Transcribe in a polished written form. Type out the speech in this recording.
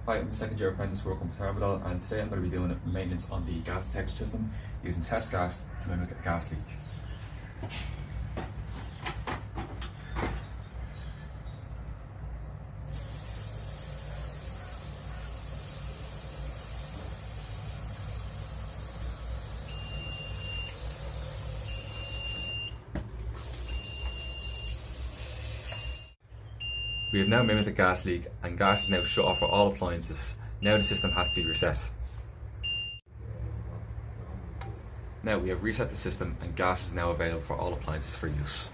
Hi, I'm a second year apprentice working with Thermodial, and today I'm going to be doing maintenance on the gas detection system using test gas to mimic a gas leak. We have now mimicked a gas leak and gas is now shut off for all appliances. Now the system has to be reset. Now we have reset the system and gas is now available for all appliances for use.